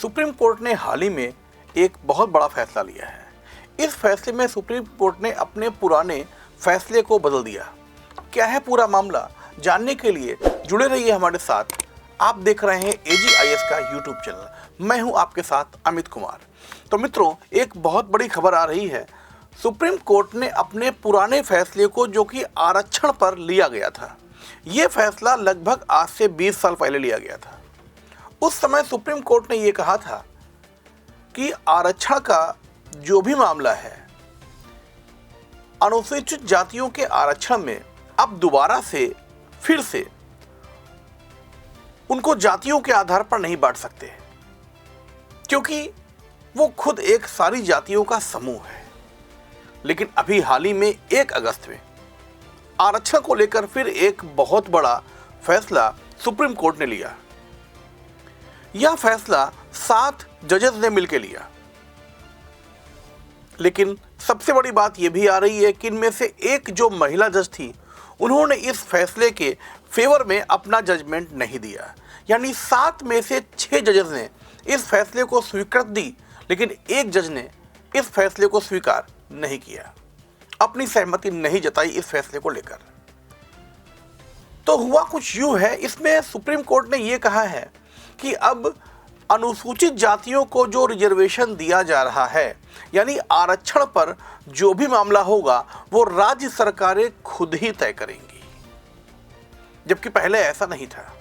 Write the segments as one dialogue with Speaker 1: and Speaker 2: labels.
Speaker 1: Supreme court ने हाल ही में एक बहुत बड़ा फैसला लिया है। इस फैसले में सुप्रीम कोर्ट ने अपने पुराने फैसले को बदल दिया। क्या है पूरा मामला, जानने के लिए जुड़े रहिए हमारे साथ। आप देख रहे हैं AGIS का यूट्यूब चैनल। मैं हूं आपके साथ अमित कुमार। तो मित्रों, एक बहुत बड़ी खबर आ रही है। सुप्रीम कोर्ट ने अपने पुराने फैसले को, जो कि आरक्षण पर लिया गया था, ये फैसला लगभग आज से 20 साल पहले लिया गया था। उस समय सुप्रीम कोर्ट ने ये कहा था कि आरक्षण का जो भी मामला है, अनुसूचित जातियों के आरक्षण में अब दोबारा से फिर से उनको जातियों के आधार पर नहीं बांट सकते, क्योंकि वो खुद एक सारी जातियों का समूह है। लेकिन अभी हाल ही में 1 अगस्त में आरक्षण को लेकर फिर एक बहुत बड़ा फैसला सुप्रीम कोर्ट ने लिया। यह फैसला 7 जजेस ने मिलकर लिया। लेकिन सबसे बड़ी बात यह भी आ रही है कि इनमें से एक जो महिला जज थी, उन्होंने इस फैसले के फेवर में अपना जजमेंट नहीं दिया। यानी 7 में से 6 जजेस ने इस फैसले को स्वीकृति दी, लेकिन एक जज ने इस फैसले को स्वीकार नहीं किया, अपनी सहमति नहीं जताई इस फैसले को लेकर। तो हुआ कुछ यूं है, इसमें सुप्रीम कोर्ट ने यह कहा है कि अब अनुसूचित जातियों को जो रिजर्वेशन दिया जा रहा है, यानी आरक्षण पर जो भी मामला होगा, वो राज्य सरकारें खुद ही तय करेंगी, जबकि पहले ऐसा नहीं था।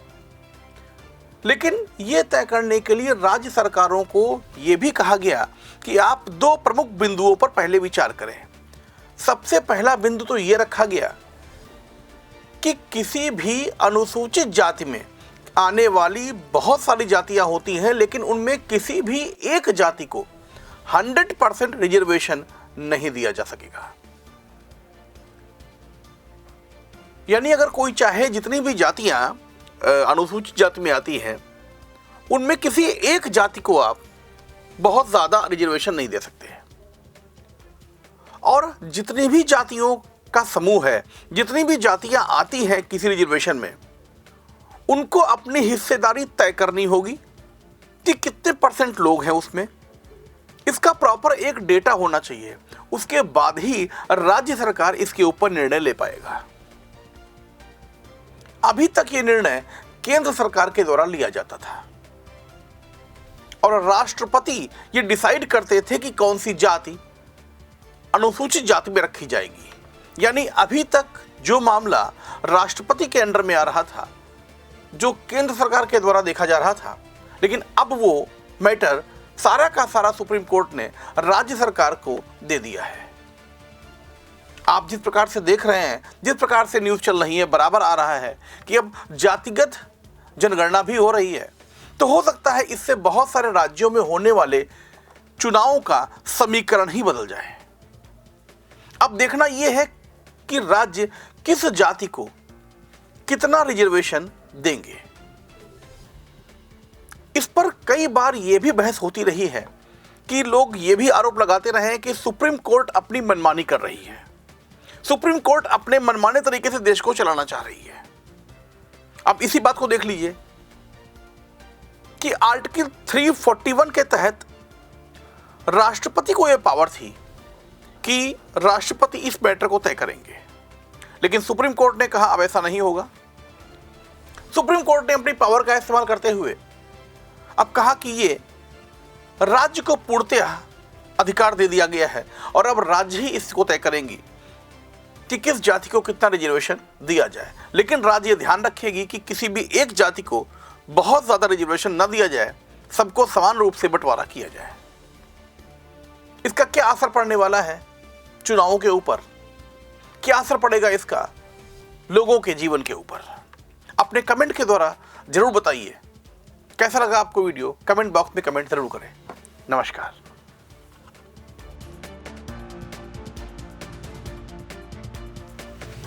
Speaker 1: लेकिन ये तय करने के लिए राज्य सरकारों को ये भी कहा गया कि आप 2 प्रमुख बिंदुओं पर पहले विचार करें। सबसे पहला बिंदु तो ये रखा गया कि किसी भी अनुसूचित जाति में आने वाली बहुत सारी जातियां होती हैं, लेकिन उनमें किसी भी एक जाति को 100% रिजर्वेशन नहीं दिया जा सकेगा। यानी अगर कोई चाहे, जितनी भी जातियां अनुसूचित जाति में आती हैं, उनमें किसी एक जाति को आप बहुत ज्यादा रिजर्वेशन नहीं दे सकते। और जितनी भी जातियों का समूह है, जितनी भी जातियां आती हैं किसी रिजर्वेशन में, उनको अपनी हिस्सेदारी तय करनी होगी कि कितने % लोग हैं उसमें। इसका प्रॉपर एक डेटा होना चाहिए। उसके बाद ही राज्य सरकार इसके ऊपर निर्णय ले पाएगा। अभी तक ये निर्णय केंद्र सरकार के द्वारा लिया जाता था और राष्ट्रपति ये डिसाइड करते थे कि कौन सी जाति अनुसूचित जाति में रखी जाएगी। यानी अभी तक जो मामला राष्ट्रपति के अंडर में आ रहा था, जो केंद्र सरकार के द्वारा देखा जा रहा था, लेकिन अब वो मैटर सारा का सारा सुप्रीम कोर्ट ने राज्य सरकार को दे दिया है। आप जिस प्रकार से देख रहे हैं, जिस प्रकार से न्यूज़ चल रही है, बराबर आ रहा है कि अब जातिगत जनगणना भी हो रही है। तो हो सकता है इससे बहुत सारे राज्यों में होने वाले चुनावों का समीकरण ही बदल जाए। अब देखना यह है कि राज्य किस जाति को कितना रिजर्वेशन देंगे। इस पर कई बार यह भी बहस होती रही है कि लोग ये भी आरोप लगाते रहे कि सुप्रीम कोर्ट अपनी मनमानी कर रही है, सुप्रीम कोर्ट अपने मनमाने तरीके से देश को चलाना चाह रही है। अब इसी बात को देख लीजिए कि आर्टिकल 341 के तहत राष्ट्रपति को यह पावर थी कि राष्ट्रपति इस मैटर को तय करेंगे, लेकिन सुप्रीम कोर्ट ने कहा अब ऐसा नहीं होगा। सुप्रीम कोर्ट ने अपनी पावर का इस्तेमाल करते हुए अब कहा कि ये राज्य को पूर्णतः अधिकार दे दिया गया है और अब राज्य ही इसको तय करेंगी कि किस जाति को कितना रिजर्वेशन दिया जाए। लेकिन राज्य ध्यान रखेगी कि किसी भी एक जाति को बहुत ज्यादा रिजर्वेशन न दिया जाए, सबको समान रूप से बंटवारा किया जाए। इसका क्या असर पड़ने वाला है चुनावों के ऊपर, क्या असर पड़ेगा इसका लोगों के जीवन के ऊपर, अपने कमेंट के द्वारा जरूर बताइए। कैसा लगा आपको वीडियो, कमेंट बॉक्स में कमेंट जरूर करें। नमस्कार।